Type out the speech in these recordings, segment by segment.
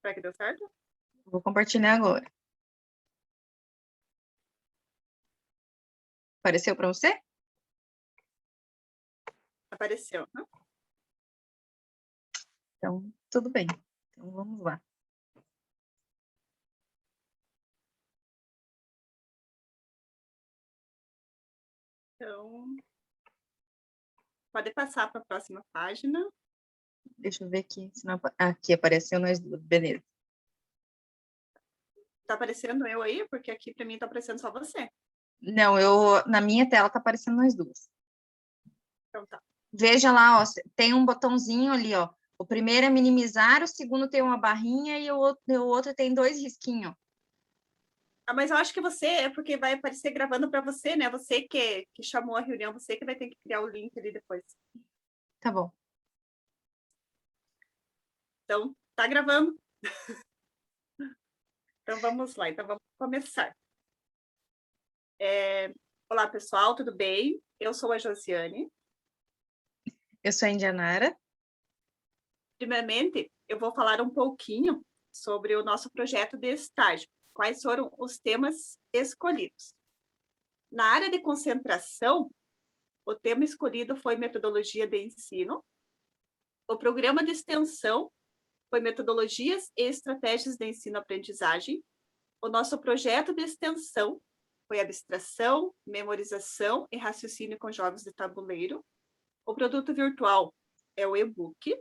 Será que deu certo? Vou compartilhar agora. Apareceu para você? Apareceu, né? Então, tudo bem. Então, vamos lá. Então, pode passar para a próxima página. Deixa eu ver aqui. Se não... Aqui apareceu nós duas. Beleza. Tá aparecendo eu aí? Porque aqui para mim tá aparecendo só você. Não, na minha tela tá aparecendo nós duas. Então tá. Veja lá, ó, tem um botãozinho ali, ó. O primeiro é minimizar, o segundo tem uma barrinha e o outro tem 2 risquinhos. Ah, mas eu acho que você é porque vai aparecer gravando para você, né? Você que chamou a reunião, você que vai ter que criar o link ali depois. Tá bom. Então, tá gravando. Então, vamos lá. Então, vamos começar. Olá, pessoal, tudo bem? Eu sou a Josiane. Eu sou a Indianara. Primeiramente, eu vou falar um pouquinho sobre o nosso projeto de estágio. Quais foram os temas escolhidos? Na área de concentração, o tema escolhido foi metodologia de ensino. O programa de extensão foi metodologias e estratégias de ensino-aprendizagem. O nosso projeto de extensão foi abstração, memorização e raciocínio com jogos de tabuleiro. O produto virtual é o e-book.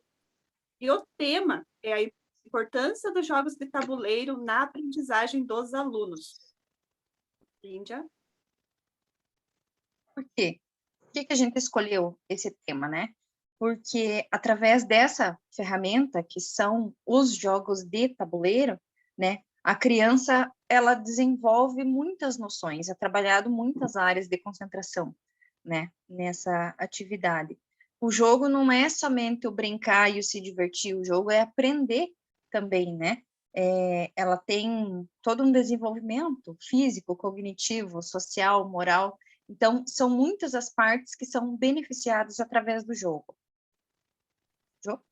E o tema é a importância dos jogos de tabuleiro na aprendizagem dos alunos. Índia. Por quê? Por que a gente escolheu esse tema, né? Porque através dessa ferramenta, que são os jogos de tabuleiro, né, a criança, ela desenvolve muitas noções, é trabalhado muitas áreas de concentração, né, nessa atividade. O jogo não é somente o brincar e o se divertir, o jogo é aprender também, né? Ela tem todo um desenvolvimento físico, cognitivo, social, moral. Então, são muitas as partes que são beneficiadas através do jogo. Jogo?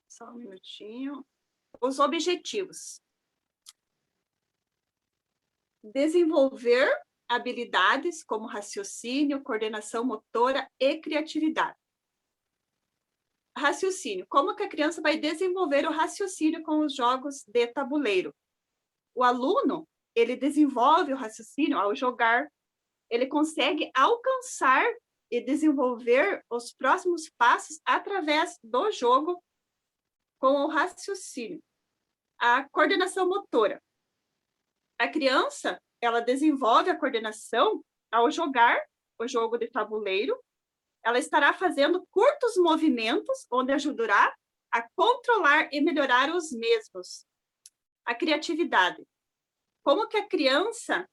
Só um minutinho. Os objetivos. Desenvolver habilidades como raciocínio, coordenação motora e criatividade. Raciocínio. Como que a criança vai desenvolver o raciocínio com os jogos de tabuleiro? O aluno, ele desenvolve o raciocínio ao jogar, ele consegue alcançar e desenvolver os próximos passos através do jogo com o raciocínio. A coordenação motora. A criança, ela desenvolve a coordenação ao jogar o jogo de tabuleiro. Ela estará fazendo curtos movimentos, onde ajudará a controlar e melhorar os mesmos. A criatividade. Como que a criança,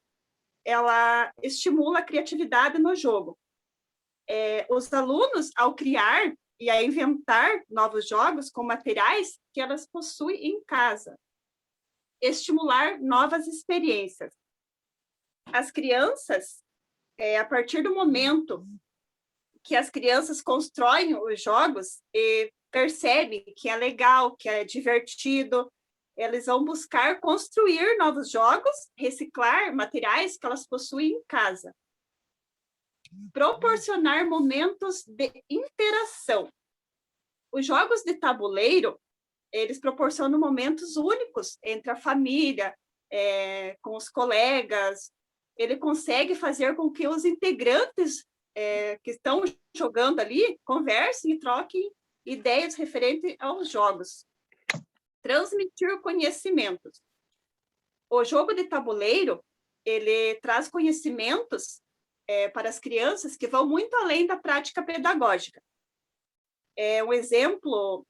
ela estimula a criatividade no jogo? Os alunos, ao criar e a inventar novos jogos com materiais que elas possuem em casa. Estimular novas experiências. As crianças, a partir do momento que as crianças constroem os jogos e percebem que é legal, que é divertido, eles vão buscar construir novos jogos, reciclar materiais que elas possuem em casa. Proporcionar momentos de interação. Os jogos de tabuleiro, eles proporcionam momentos únicos entre a família, com os colegas. Ele consegue fazer com que os integrantes que estão jogando ali conversem e troquem ideias referentes aos jogos. Transmitir conhecimentos. O jogo de tabuleiro, ele traz conhecimentos para as crianças que vão muito além da prática pedagógica. Um exemplo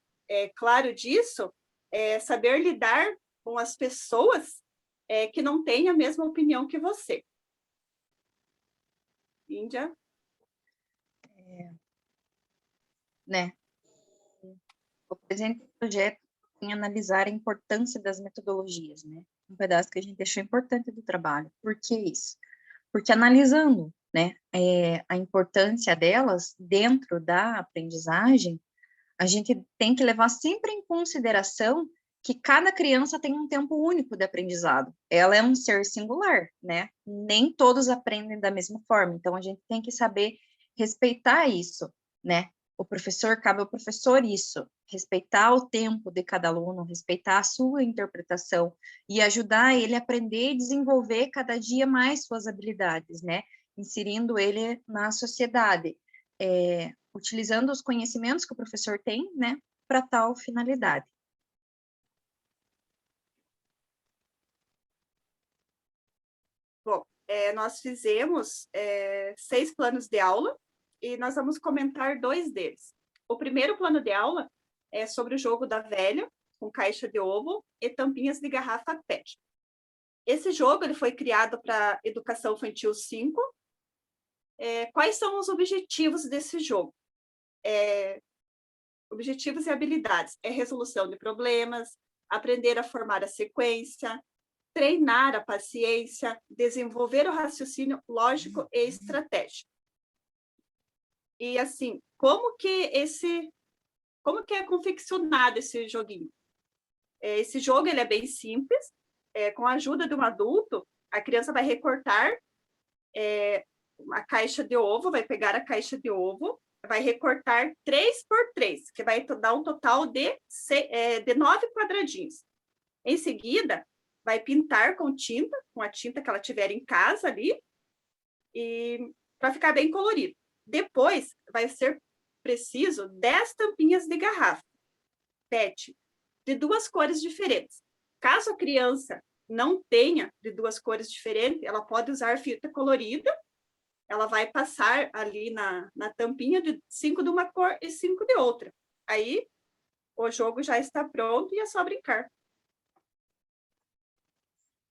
claro disso é saber lidar com as pessoas que não têm a mesma opinião que você. Índia? Né? O presente projeto em analisar a importância das metodologias, né? Um pedaço que a gente deixou importante do trabalho. Por que isso? Porque analisando né, a importância delas dentro da aprendizagem, a gente tem que levar sempre em consideração que cada criança tem um tempo único de aprendizado. Ela é um ser singular, né? Nem todos aprendem da mesma forma. Então, a gente tem que saber respeitar isso, né? Cabe ao professor isso, respeitar o tempo de cada aluno, respeitar a sua interpretação e ajudar ele a aprender e desenvolver cada dia mais suas habilidades, né? Inserindo ele na sociedade, utilizando os conhecimentos que o professor tem, né, para tal finalidade. Bom, nós fizemos 6 planos de aula e nós vamos comentar 2 deles. O primeiro plano de aula é sobre o jogo da velha, com caixa de ovo e tampinhas de garrafa PET. Esse jogo ele foi criado para Educação Infantil 5. Quais são os objetivos desse jogo? Objetivos e habilidades. Resolução de problemas, aprender a formar a sequência, treinar a paciência, desenvolver o raciocínio lógico e estratégico. E assim, como que é confeccionado esse joguinho? Esse jogo ele é bem simples. Com a ajuda de um adulto, a criança vai recortar a caixa de ovo, vai pegar a caixa de ovo, vai recortar 3 por 3, que vai dar um total de 9 quadradinhos. Em seguida, vai pintar com a tinta que ela tiver em casa ali, e para ficar bem colorido. Depois, vai ser preciso 10 tampinhas de garrafa PET, de 2 cores diferentes. Caso a criança não tenha de 2 cores diferentes, ela pode usar fita colorida, ela vai passar ali na tampinha de 5 de uma cor e 5 de outra. Aí, o jogo já está pronto e é só brincar.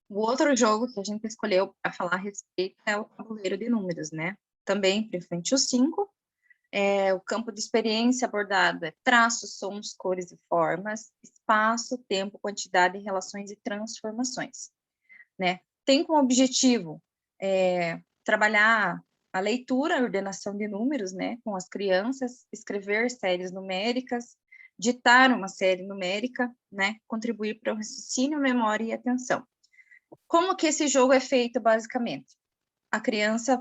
O outro jogo que a gente escolheu para falar a respeito é o tabuleiro de números, né? Também para Infantil 5. O campo de experiência abordado é traços, sons, cores e formas, espaço, tempo, quantidade, relações e transformações, né? Tem como objetivo trabalhar a leitura, a ordenação de números, né, com as crianças, escrever séries numéricas, ditar uma série numérica, né, contribuir para o raciocínio, memória e atenção. Como que esse jogo é feito, basicamente? A criança,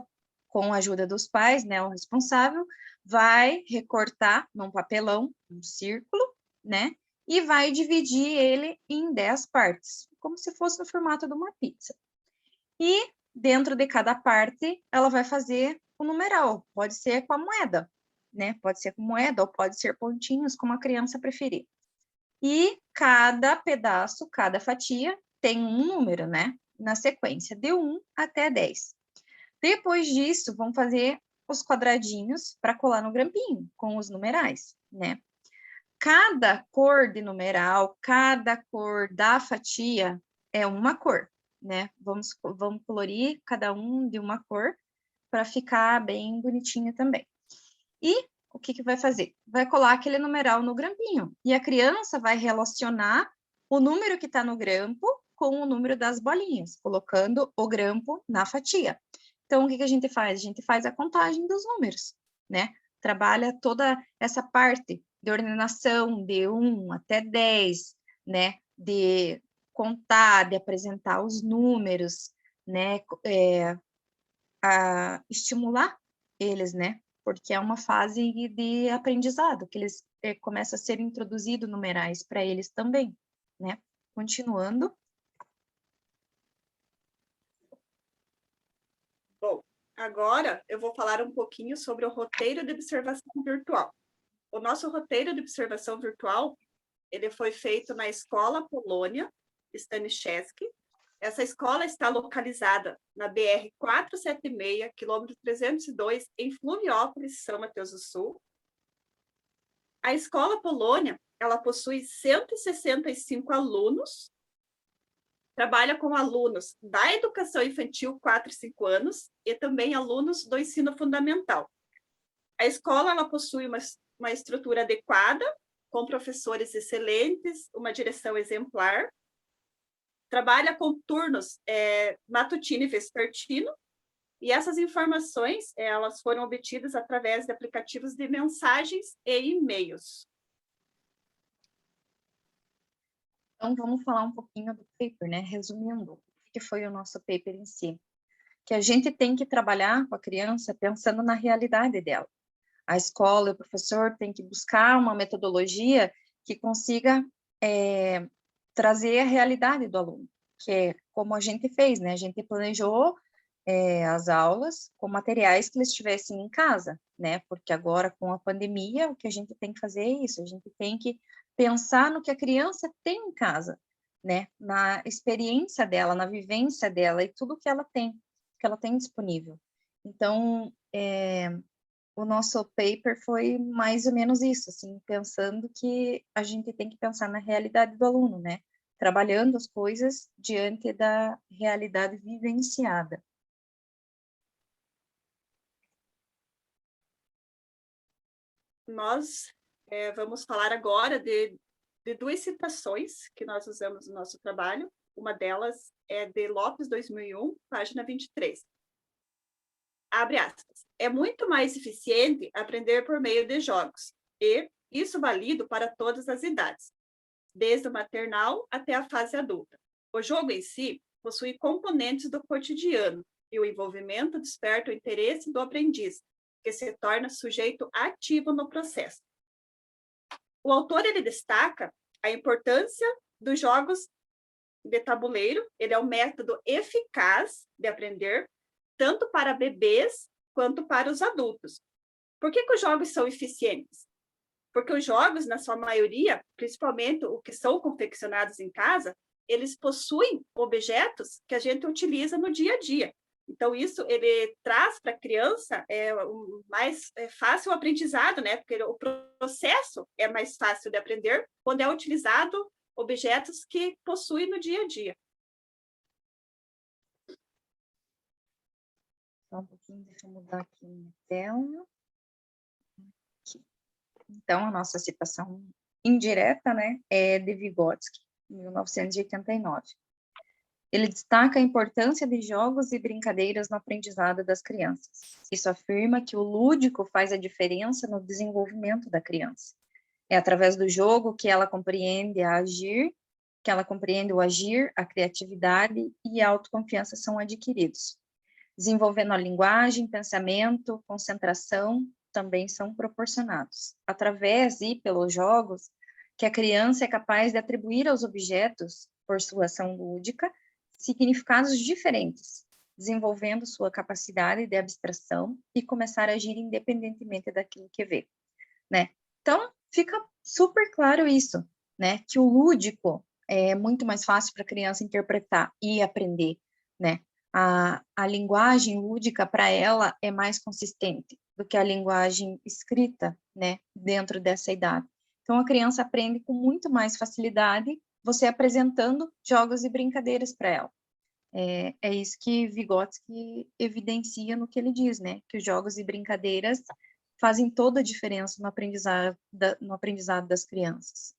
com a ajuda dos pais, né, o responsável, vai recortar num papelão, um círculo, né, e vai dividir ele em 10 partes, como se fosse no formato de uma pizza. E dentro de cada parte, ela vai fazer o numeral, pode ser com a moeda, né, pode ser com moeda ou pode ser pontinhos, como a criança preferir. E cada pedaço, cada fatia, tem um número, né? Na sequência, de 1 até 10. Depois disso, vão fazer os quadradinhos para colar no grampinho, com os numerais, né? Cada cor de numeral, cada cor da fatia é uma cor, né? Vamos colorir cada um de uma cor para ficar bem bonitinho também. E o que vai fazer? Vai colar aquele numeral no grampinho. E a criança vai relacionar o número que está no grampo com o número das bolinhas, colocando o grampo na fatia. Então, o que a gente faz? A gente faz a contagem dos números, né? Trabalha toda essa parte de ordenação de 1 até 10, né? De contar, de apresentar os números, né? A estimular eles, né? Porque é uma fase de aprendizado, que eles começam a ser introduzidos numerais para eles também, né? Continuando. Bom, agora eu vou falar um pouquinho sobre o roteiro de observação virtual. O nosso roteiro de observação virtual, ele foi feito na Escola Polônia Staniszewski. Essa escola está localizada na BR 476, quilômetro 302, em Fluviópolis, São Mateus do Sul. A Escola Polônia, ela possui 165 alunos, trabalha com alunos da educação infantil 4 e 5 anos e também alunos do ensino fundamental. A escola ela possui uma estrutura adequada, com professores excelentes, uma direção exemplar, trabalha com turnos matutino e vespertino, E essas informações, elas foram obtidas através de aplicativos de mensagens e e-mails. Então, vamos falar um pouquinho do paper, né? Resumindo, o que foi o nosso paper em si. Que a gente tem que trabalhar com a criança pensando na realidade dela. A escola e o professor tem que buscar uma metodologia que consiga trazer a realidade do aluno, que é como a gente fez, né? A gente planejou as aulas com materiais que eles estivessem em casa, né? Porque agora, com a pandemia, o que a gente tem que fazer é isso, a gente tem que pensar no que a criança tem em casa, né? Na experiência dela, na vivência dela e tudo que ela tem disponível. Então, o nosso paper foi mais ou menos isso, assim, pensando que a gente tem que pensar na realidade do aluno, né? Trabalhando as coisas diante da realidade vivenciada. Nós vamos falar agora de duas citações que nós usamos no nosso trabalho. Uma delas é de Lopes, 2001, página 23. Abre aspas. É muito mais eficiente aprender por meio de jogos, e isso válido para todas as idades, desde o maternal até a fase adulta. O jogo em si possui componentes do cotidiano, e o envolvimento desperta o interesse do aprendiz, que se torna sujeito ativo no processo. O autor ele destaca a importância dos jogos de tabuleiro. Ele é um método eficaz de aprender, tanto para bebês quanto para os adultos. Por que os jogos são eficientes? Porque os jogos, na sua maioria, principalmente os que são confeccionados em casa, eles possuem objetos que a gente utiliza no dia a dia. Então, isso ele traz para a criança um mais fácil o aprendizado, né? Porque o processo é mais fácil de aprender quando é utilizado objetos que possuem no dia a dia. Só um pouquinho, deixa eu mudar aqui minha tela. Aqui. Então, a nossa citação indireta, né, é de Vygotsky, 1989. Ele destaca a importância de jogos e brincadeiras no aprendizado das crianças. Isso afirma que o lúdico faz a diferença no desenvolvimento da criança. É através do jogo que ela compreende o agir, a criatividade e a autoconfiança são adquiridos. Desenvolvendo a linguagem, pensamento, concentração, também são proporcionados. Através e pelos jogos, que a criança é capaz de atribuir aos objetos, por sua ação lúdica, significados diferentes, desenvolvendo sua capacidade de abstração e começar a agir independentemente daquilo que vê, né? Então, fica super claro isso, né? Que o lúdico é muito mais fácil para a criança interpretar e aprender, né? A linguagem lúdica para ela é mais consistente do que a linguagem escrita, né? Dentro dessa idade. Então, a criança aprende com muito mais facilidade você apresentando jogos e brincadeiras para ela. É isso que Vygotsky evidencia no que ele diz, né? Que os jogos e brincadeiras fazem toda a diferença no aprendizado das crianças.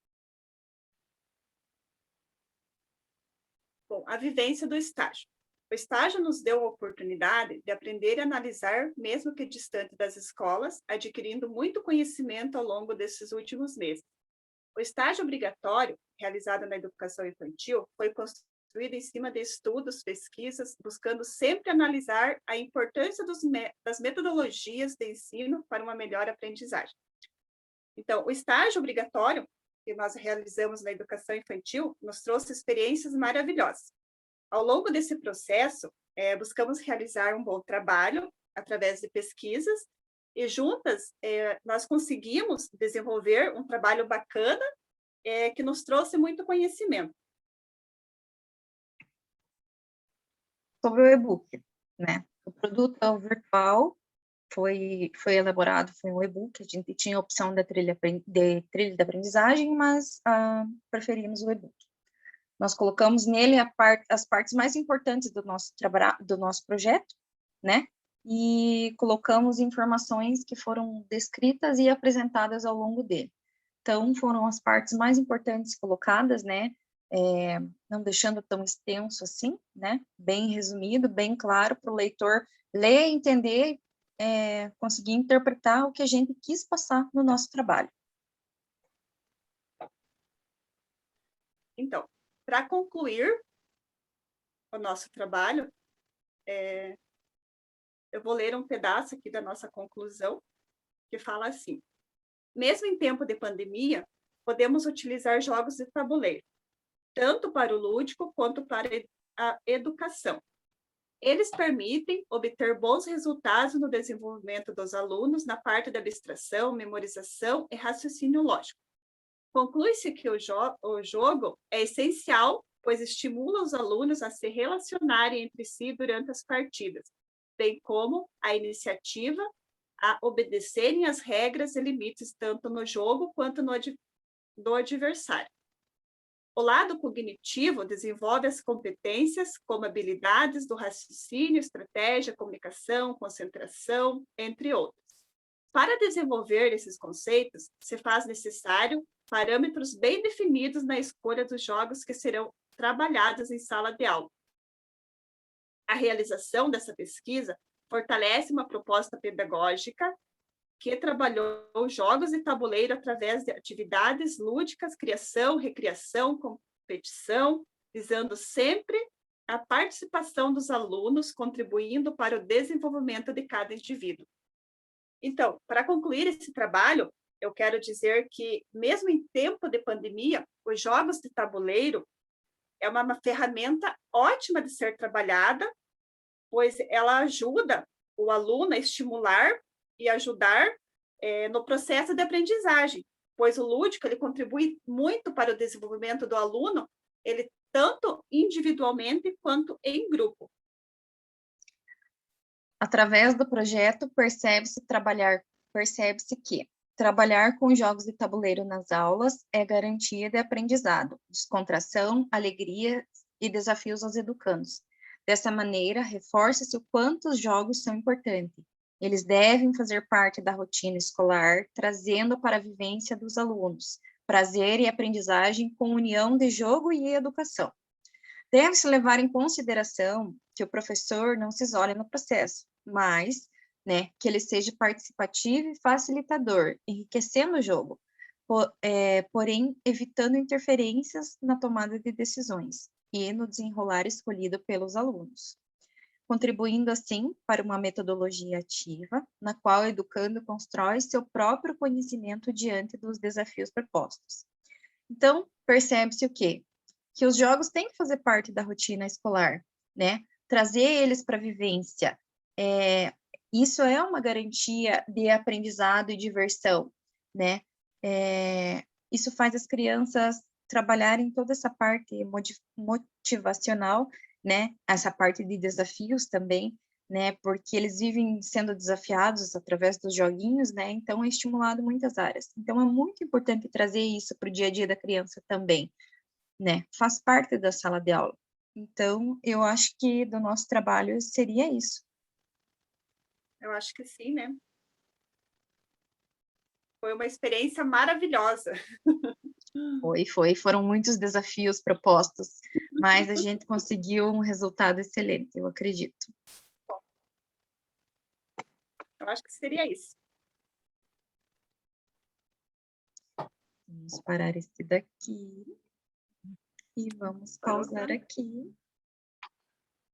Bom, a vivência do estágio. O estágio nos deu a oportunidade de aprender e analisar, mesmo que distante das escolas, adquirindo muito conhecimento ao longo desses últimos meses. O estágio obrigatório, realizado na educação infantil, foi construído em cima de estudos, pesquisas, buscando sempre analisar a importância das metodologias de ensino para uma melhor aprendizagem. Então, o estágio obrigatório que nós realizamos na educação infantil nos trouxe experiências maravilhosas. Ao longo desse processo, buscamos realizar um bom trabalho através de pesquisas e juntas nós conseguimos desenvolver um trabalho bacana que nos trouxe muito conhecimento. Sobre o e-book, né? O produto virtual foi elaborado, foi um e-book, a gente tinha a opção da trilha de aprendizagem, mas preferimos o e-book. Nós colocamos nele as partes mais importantes do nosso projeto, né? E colocamos informações que foram descritas e apresentadas ao longo dele. Então, foram as partes mais importantes colocadas, né? não deixando tão extenso assim, né? Bem resumido, bem claro para o leitor ler, entender, conseguir interpretar o que a gente quis passar no nosso trabalho. Então, para concluir o nosso trabalho, eu vou ler um pedaço aqui da nossa conclusão, que fala assim: mesmo em tempo de pandemia, podemos utilizar jogos de tabuleiro, tanto para o lúdico quanto para a educação. Eles permitem obter bons resultados no desenvolvimento dos alunos na parte da abstração, memorização e raciocínio lógico. Conclui-se que o jogo é essencial, pois estimula os alunos a se relacionarem entre si durante as partidas, bem como a iniciativa a obedecerem às regras e limites tanto no jogo quanto do adversário. O lado cognitivo desenvolve as competências como habilidades do raciocínio, estratégia, comunicação, concentração, entre outras. Para desenvolver esses conceitos, se faz necessário parâmetros bem definidos na escolha dos jogos que serão trabalhados em sala de aula. A realização dessa pesquisa fortalece uma proposta pedagógica que trabalhou jogos de tabuleiro através de atividades lúdicas, criação, recriação, competição, visando sempre a participação dos alunos, contribuindo para o desenvolvimento de cada indivíduo. Então, para concluir esse trabalho, eu quero dizer que, mesmo em tempo de pandemia, os jogos de tabuleiro é uma ferramenta ótima de ser trabalhada, pois ela ajuda o aluno a estimular e ajudar no processo de aprendizagem, pois o lúdico ele contribui muito para o desenvolvimento do aluno, ele tanto individualmente quanto em grupo. Através do projeto, percebe-se que trabalhar com jogos de tabuleiro nas aulas é garantia de aprendizado, descontração, alegria e desafios aos educandos. Dessa maneira, reforça-se o quanto os jogos são importantes. Eles devem fazer parte da rotina escolar, trazendo para a vivência dos alunos prazer e aprendizagem com união de jogo e educação. Deve-se levar em consideração que o professor não se isole no processo, mas, que ele seja participativo e facilitador, enriquecendo o jogo, porém evitando interferências na tomada de decisões e no desenrolar escolhido pelos alunos, contribuindo assim para uma metodologia ativa, na qual o educando constrói seu próprio conhecimento diante dos desafios propostos. Então, percebe-se o quê? Que os jogos têm que fazer parte da rotina escolar, trazer eles para a vivência. Isso é uma garantia de aprendizado e diversão, isso faz as crianças trabalharem toda essa parte motivacional, essa parte de desafios também, porque eles vivem sendo desafiados através dos joguinhos, então é estimulado muitas áreas. Então é muito importante trazer isso para o dia a dia da criança também, faz parte da sala de aula. Então, eu acho que do nosso trabalho seria isso. Eu acho que sim, Foi uma experiência maravilhosa. Foram muitos desafios propostos, mas a gente conseguiu um resultado excelente, eu acredito. Bom, eu acho que seria isso. Vamos parar esse daqui. E vamos pausar aqui.